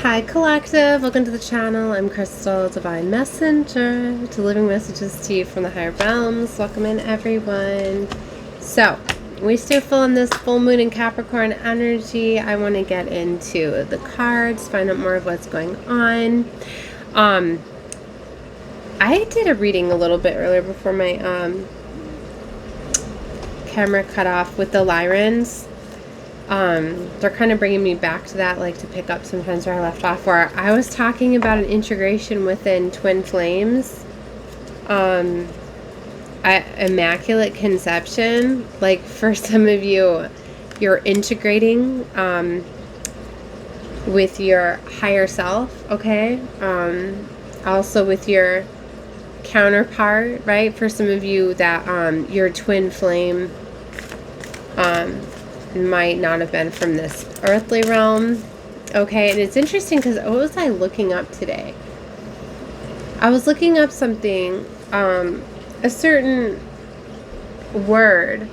Hi Collective, welcome to the channel. I'm Crystal, Divine Messenger, delivering messages to you from the higher realms. Welcome in everyone. So, we stay full in this full moon in Capricorn energy. I want to get into the cards, find out more of what's going on. I did a reading a little bit earlier before my camera cut off with the Lyrans. They're kind of bringing me back to that, like to pick up sometimes where I left off, where I was talking about an integration within twin flames, immaculate conception. Like for some of you, you're integrating with your higher self, okay? Also with your counterpart, right? For some of you that your twin flame might not have been from this earthly realm. Okay, and it's interesting because what was I looking up today? I was looking up something, a certain word,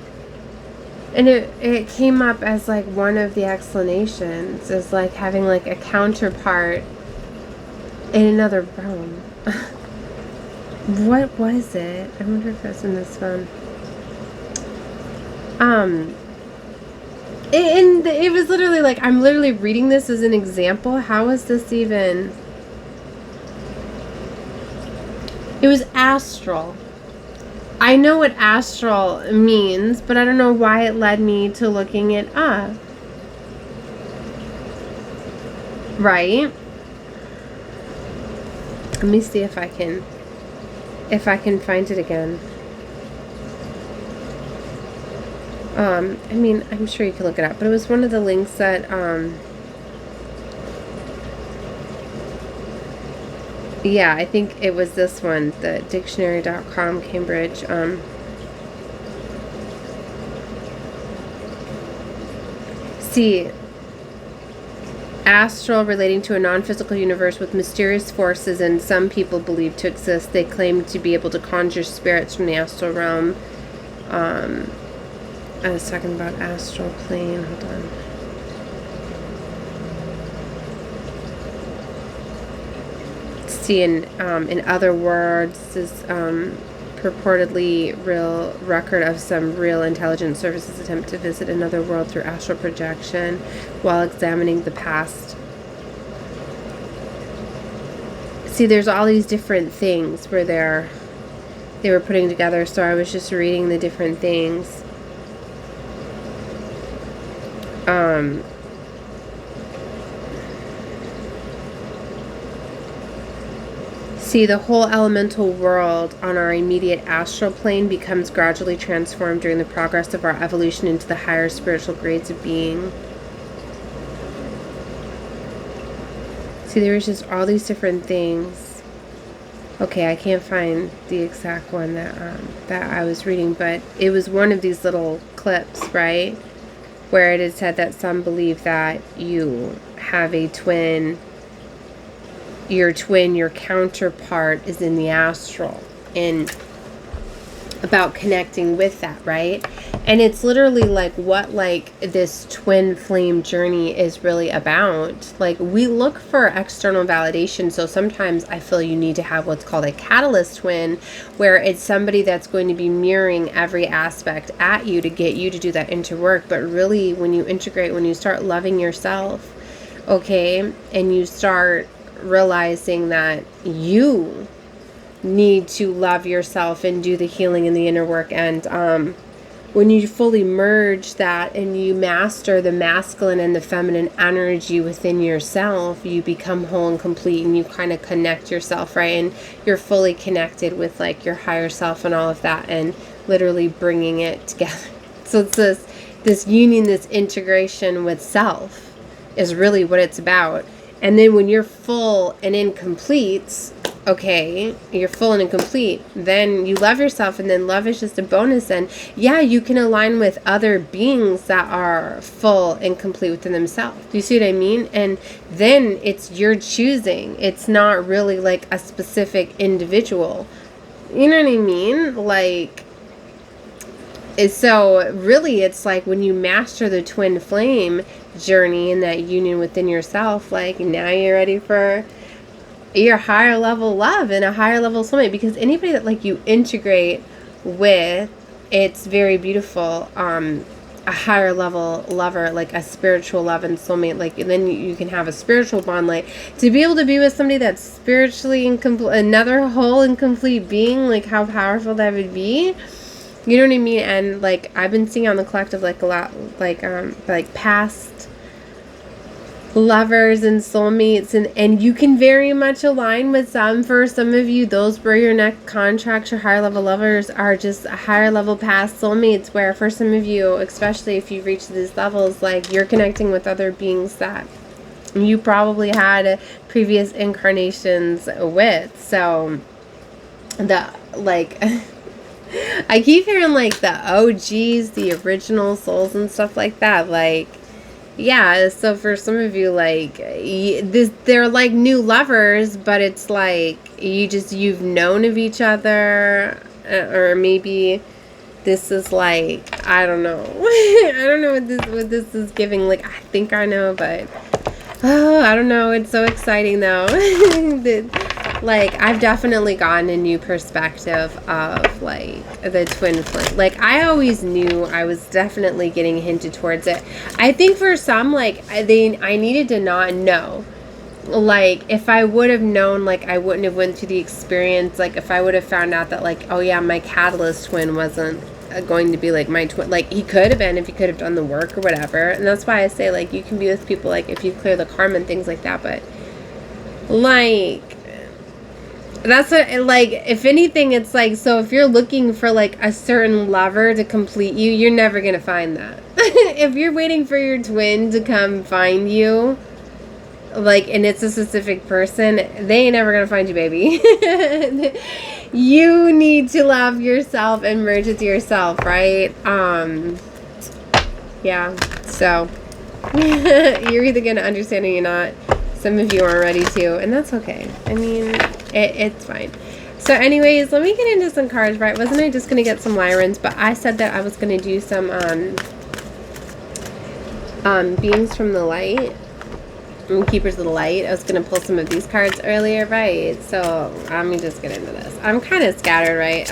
and it came up as like one of the explanations as like having like a counterpart in another realm. What was it? I wonder if it's in this one. And it was literally like, I'm literally reading this as an example. How is this even? It was astral. I know what astral means, but I don't know why it led me to looking it up. Right? Let me see if I can find it again. I mean, I'm sure you can look it up, but it was one of the links that, yeah, I think it was this one, the dictionary.com, Cambridge, see, astral relating to a non-physical universe with mysterious forces and some people believe to exist. They claim to be able to conjure spirits from the astral realm. I was talking about astral plane. Hold on. See, in other words, this purportedly real record of some real intelligence services attempt to visit another world through astral projection while examining the past. See, there's all these different things where they were putting together, so I was just reading the different things. See, the whole elemental world on our immediate astral plane becomes gradually transformed during the progress of our evolution into the higher spiritual grades of being. See, there was just all these different things. Okay, I can't find the exact one that I was reading, but it was one of these little clips, right? Where it is said that some believe that you have a twin, your counterpart is in the astral, and about connecting with that, right? And it's literally like what like this twin flame journey is really about. Like we look for external validation, so sometimes I feel you need to have what's called a catalyst twin, where it's somebody that's going to be mirroring every aspect at you to get you to do that inner work. But really, when you integrate, when you start loving yourself, okay, and you start realizing that you need to love yourself and do the healing and the inner work, and when you fully merge that and you master the masculine and the feminine energy within yourself, you become whole and complete, and you kind of connect yourself, right? And you're fully connected with like your higher self and all of that, and literally bringing it together. So it's this union, this integration with self is really what it's about. And then when you're full and incomplete, okay, you're full and incomplete, then you love yourself, and then love is just a bonus. And yeah, you can align with other beings that are full and complete within themselves. Do you see what I mean? And then it's your choosing. It's not really like a specific individual. You know what I mean? Like, So really, it's like when you master the twin flame journey and that union within yourself, like now you're ready for your higher level love and a higher level soulmate. Because anybody that like you integrate with, it's very beautiful. A higher level lover, like a spiritual love and soulmate, like, and then you can have a spiritual bond, like to be able to be with somebody that's spiritually incomplete, another whole and complete being, like how powerful that would be. You know what I mean? And like I've been seeing on the collective like a lot like past lovers and soulmates, and you can very much align with some. For some of you, those were your next contracts. Your higher level lovers are just higher level past soulmates, where for some of you, especially if you've reached these levels, like you're connecting with other beings that you probably had previous incarnations with. So the like I keep hearing like the OGs, the original souls and stuff like that. Like, yeah, so for some of you, like, they're like new lovers, but it's like you've known of each other, or maybe this is like, I don't know. I don't know what this is giving. Like, I think I know, but oh, I don't know. It's so exciting though. Like, I've definitely gotten a new perspective of, like, the twin flame. Like, I always knew I was definitely getting hinted towards it. I think for some, like, I needed to not know. Like, if I would have known, like, I wouldn't have went through the experience. Like, if I would have found out that, like, oh, yeah, my catalyst twin wasn't going to be, like, my twin. Like, he could have been if he could have done the work or whatever. And that's why I say, like, you can be with people, like, if you clear the karma and things like that. But, like, that's what, like, if anything, it's like, so if you're looking for, like, a certain lover to complete you, you're never going to find that. If you're waiting for your twin to come find you, like, and it's a specific person, they ain't never going to find you, baby. You need to love yourself and merge with yourself, right? Yeah, so you're either going to understand or you're not. Some of you aren't ready to, and that's okay. I mean, it's fine. So anyways, let me get into some cards, right? Wasn't I just going to get some Lyrans? But I said that I was going to do some beings from the light, keepers of the light. I was going to pull some of these cards earlier, right? So let me just get into this. I'm kind of scattered, right?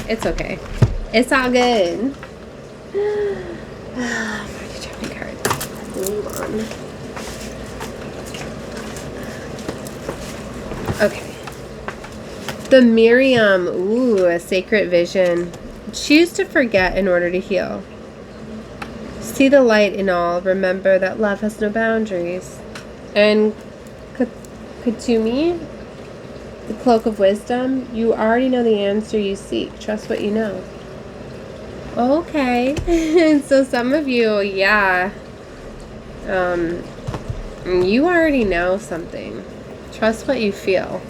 It's okay. It's all good. I'm already dropping cards. Move on. Okay. The Miriam. Ooh, a sacred vision. Choose to forget in order to heal. See the light in all. Remember that love has no boundaries. And Katumi, the cloak of wisdom. You already know the answer you seek. Trust what you know. Okay. So some of you, yeah. You already know something. Trust what you feel.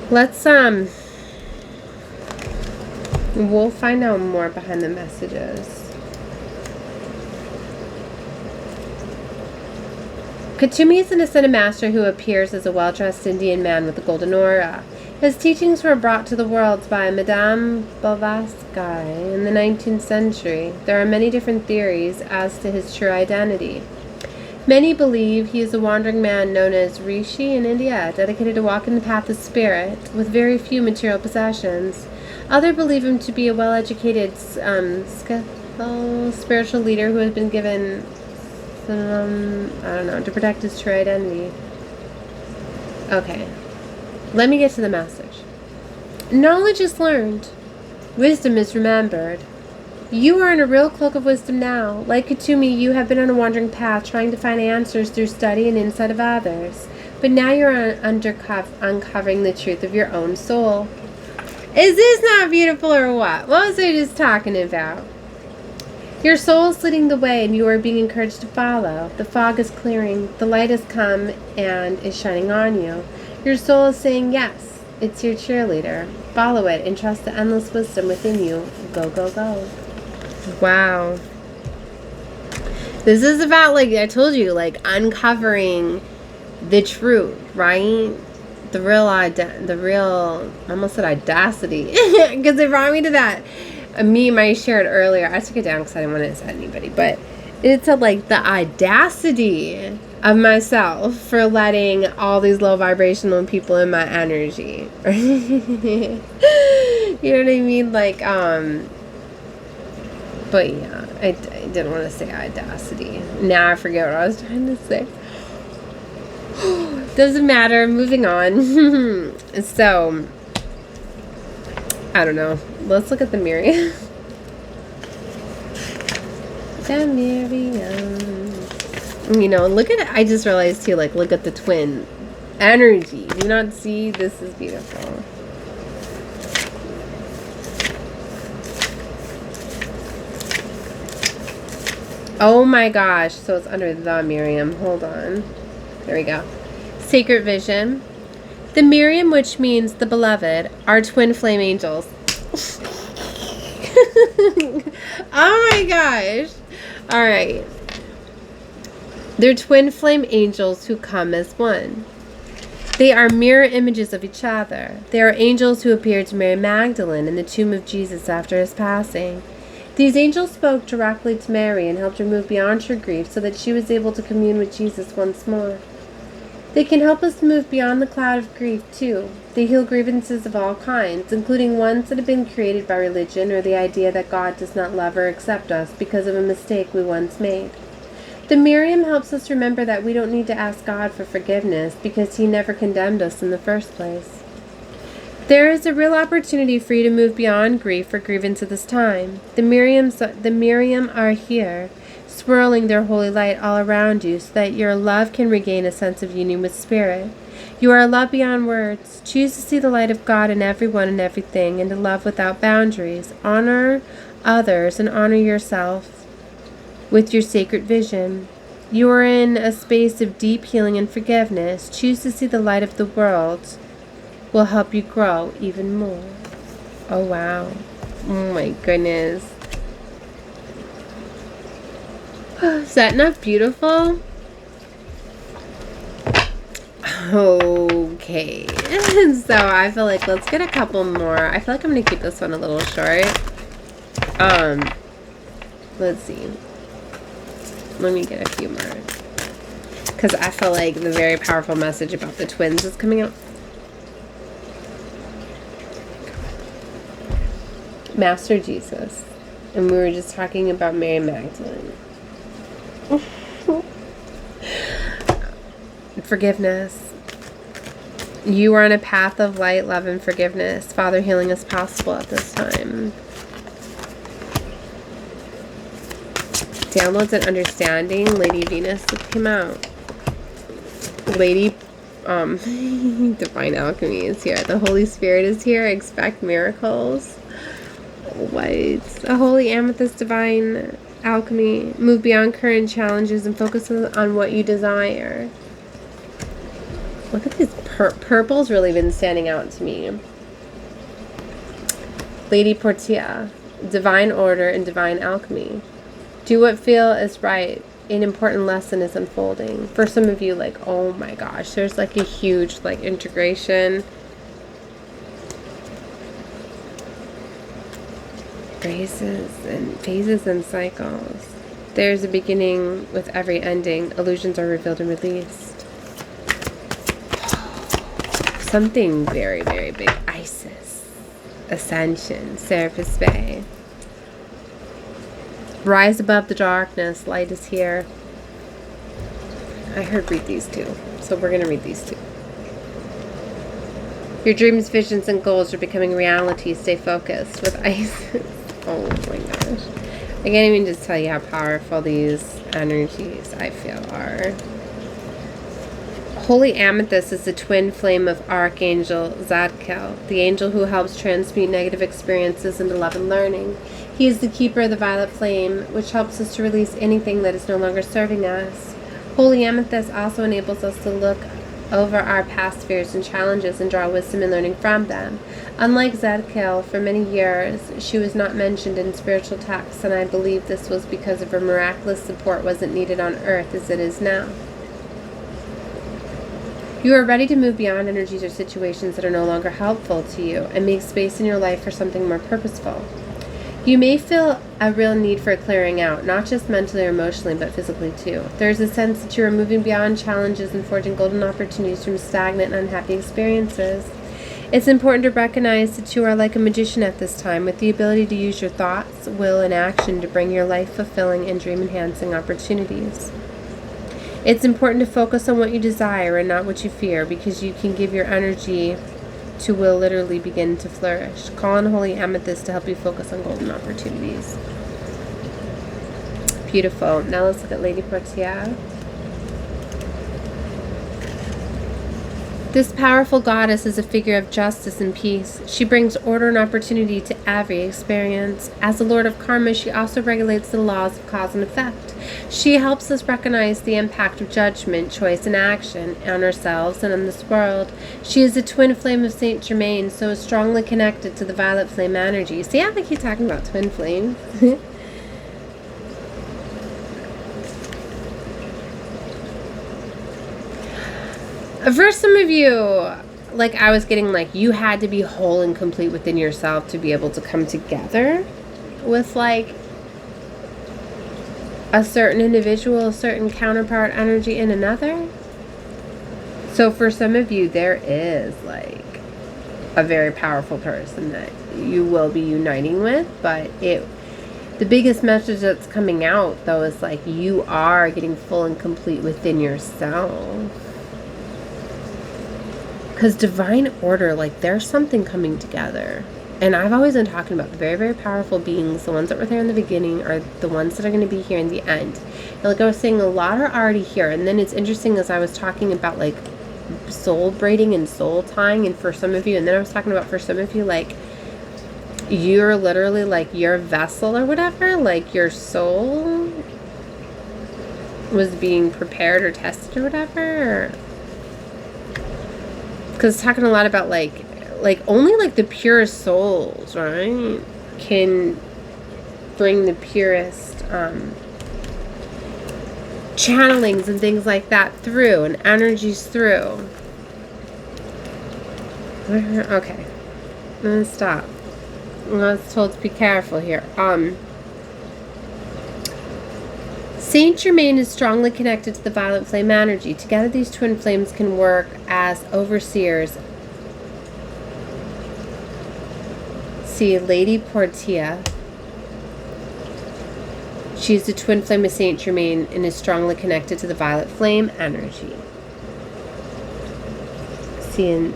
Let's, we'll find out more behind the messages. Katumi is an ascended master who appears as a well-dressed Indian man with a golden aura. His teachings were brought to the world by Madame Blavatsky in the 19th century. There are many different theories as to his true identity. Many believe he is a wandering man known as Rishi in India, dedicated to walking the path of spirit, with very few material possessions. Others believe him to be a well-educated spiritual leader who has been given, I don't know, to protect his true identity. Okay, let me get to the message. Knowledge is learned. Wisdom is remembered. You are in a real cloak of wisdom now. Like Katumi, you have been on a wandering path, trying to find answers through study and insight of others. But now you're uncovering the truth of your own soul. Is this not beautiful or what? What was I just talking about? Your soul is leading the way, and you are being encouraged to follow. The fog is clearing. The light has come and is shining on you. Your soul is saying yes. It's your cheerleader. Follow it and trust the endless wisdom within you. Go, go, go. Wow. This is about, like I told you, like uncovering the truth, right? The real, I almost said audacity, because it brought me to that. a meme I shared earlier. I took it down because I didn't want to upset anybody, but it said like the audacity of myself for letting all these low vibrational people in my energy. You know what I mean? Like, but yeah, I didn't want to say audacity. Now I forget what I was trying to say. Doesn't matter. Moving on. So, I don't know. Let's look at the Miriam. The Miriam. You know, look at it. I just realized too, like, look at the twin energy. Do you not see? This is beautiful. Oh my gosh. So it's under the Miriam. Hold on. There we go. Sacred vision. The Miriam, which means the beloved, are twin flame angels. Oh my gosh. All right. They're twin flame angels who come as one. They are mirror images of each other. They are angels who appeared to Mary Magdalene in the tomb of Jesus after his passing. These angels spoke directly to Mary and helped her move beyond her grief so that she was able to commune with Jesus once more. They can help us move beyond the cloud of grief, too. They heal grievances of all kinds, including ones that have been created by religion or the idea that God does not love or accept us because of a mistake we once made. The Miriam helps us remember that we don't need to ask God for forgiveness because he never condemned us in the first place. There is a real opportunity for you to move beyond grief or grievance at this time. The Miriam are here, swirling their holy light all around you so that your love can regain a sense of union with Spirit. You are loved beyond words. Choose to see the light of God in everyone and everything and to love without boundaries. Honor others and honor yourself with your sacred vision. You are in a space of deep healing and forgiveness. Choose to see the light of the world will help you grow even more. Oh, wow. Oh, my goodness. Is that not beautiful? Okay. So I feel like let's get a couple more. I feel like I'm going to keep this one a little short. Let's see. Let me get a few more. Because I feel like the very powerful message about the twins is coming out. Master Jesus. And we were just talking about Mary Magdalene. Forgiveness. You are on a path of light, love, and forgiveness. Father, healing is possible at this time. Downloads and understanding. Lady Venus came out. Lady Divine Alchemy is here. The Holy Spirit is here. Expect miracles. What? A Holy Amethyst Divine Alchemy. Move beyond current challenges and focus on what you desire. Look at this. Purple's really been standing out to me. Lady Portia. Divine Order and Divine Alchemy. Do what feel is right. An important lesson is unfolding. For some of you, like, oh my gosh, there's like a huge like integration. Phases and cycles. There's a beginning with every ending. Illusions are revealed and released. Something very, very big. Isis. Ascension. Serapis Bay. Rise above the darkness. Light is here. I heard read these two. So we're going to read these two. Your dreams, visions, and goals are becoming reality. Stay focused with Isis. Oh my gosh. I can't even just tell you how powerful these energies I feel are. Holy Amethyst is the twin flame of Archangel Zadkiel, the angel who helps transmute negative experiences into love and learning. He is the keeper of the violet flame, which helps us to release anything that is no longer serving us. Holy Amethyst also enables us to look over our past fears and challenges and draw wisdom and learning from them. Unlike Zadkiel, for many years, she was not mentioned in spiritual texts, and I believe this was because of her miraculous support wasn't needed on earth as it is now. You are ready to move beyond energies or situations that are no longer helpful to you and make space in your life for something more purposeful. You may feel a real need for clearing out, not just mentally or emotionally, but physically too. There's a sense that you are moving beyond challenges and forging golden opportunities from stagnant and unhappy experiences. It's important to recognize that you are like a magician at this time, with the ability to use your thoughts, will, and action to bring your life-fulfilling and dream-enhancing opportunities. It's important to focus on what you desire and not what you fear, because you can give your energy to will literally begin to flourish. Call on Holy Amethyst to help you focus on golden opportunities. Beautiful. Now let's look at Lady Portia. This powerful goddess is a figure of justice and peace. She brings order and opportunity to every experience. As the Lord of Karma, she also regulates the laws of cause and effect. She helps us recognize the impact of judgment, choice, and action on ourselves and on this world. She is a twin flame of Saint Germain, so is strongly connected to the violet flame energy. See how I keep talking about twin flames? For some of you, like I was getting, like, you had to be whole and complete within yourself to be able to come together with, like, a certain individual, a certain counterpart energy in another. So for some of you, there is, like, a very powerful person that you will be uniting with, but the biggest message that's coming out, though, is, like, you are getting full and complete within yourself. Because divine order, like, there's something coming together. And I've always been talking about the very, very powerful beings. The ones that were there in the beginning are the ones that are going to be here in the end. And like I was saying, a lot are already here. And then it's interesting, as I was talking about, like, soul braiding and soul tying. And for some of you, and then I was talking about for some of you, like, you're literally, like, your vessel or whatever. Like, your soul was being prepared or tested or whatever. Because it's talking a lot about, like only, like, the purest souls, right, can bring the purest channelings and things like that through, and energies through. Okay, I'm gonna stop. I was told to be careful here. Saint Germain is strongly connected to the violet flame energy. Together, these twin flames can work as overseers. See, Lady Portia. She is the twin flame of Saint Germain and is strongly connected to the violet flame energy. See, and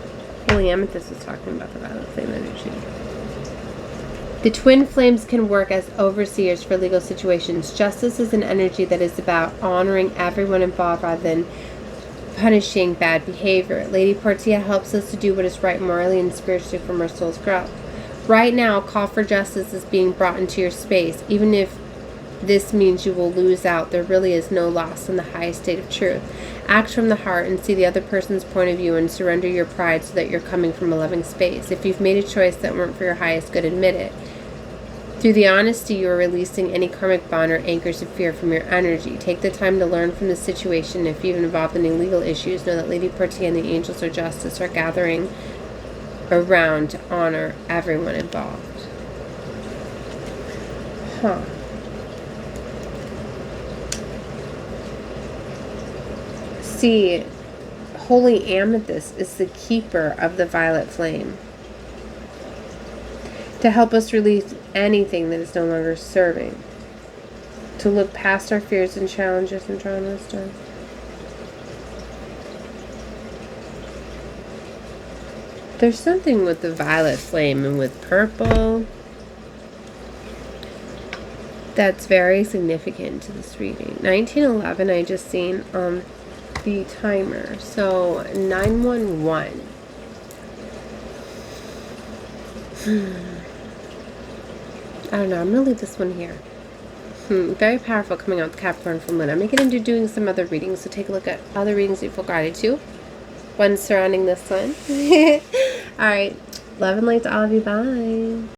Holy Amethyst was talking about the violet flame energy. The twin flames can work as overseers for legal situations. Justice is an energy that is about honoring everyone involved rather than punishing bad behavior. Lady Portia helps us to do what is right morally and spiritually from our soul's growth. Right now, call for justice is being brought into your space. Even if this means you will lose out, there really is no loss in the highest state of truth. Act from the heart and see the other person's point of view and surrender your pride so that you're coming from a loving space. If you've made a choice that weren't for your highest good, admit it. Through the honesty, you are releasing any karmic bond or anchors of fear from your energy. Take the time to learn from the situation. If you've involved in any legal issues, know that Lady Portia and the angels of justice are gathering around to honor everyone involved. Huh. See, Holy Amethyst is the keeper of the violet flame, to help us release anything that is no longer serving, to look past our fears and challenges and traumas. There's something with the violet flame and with purple that's very significant to this reading. 1911, I just seen the timer. So 911. I don't know. I'm going to leave this one here. Very powerful coming out with Capricorn from Luna. I'm going to get into doing some other readings. So take a look at other readings that you feel guided to. One surrounding this one. Alright. Love and light to all of you. Bye.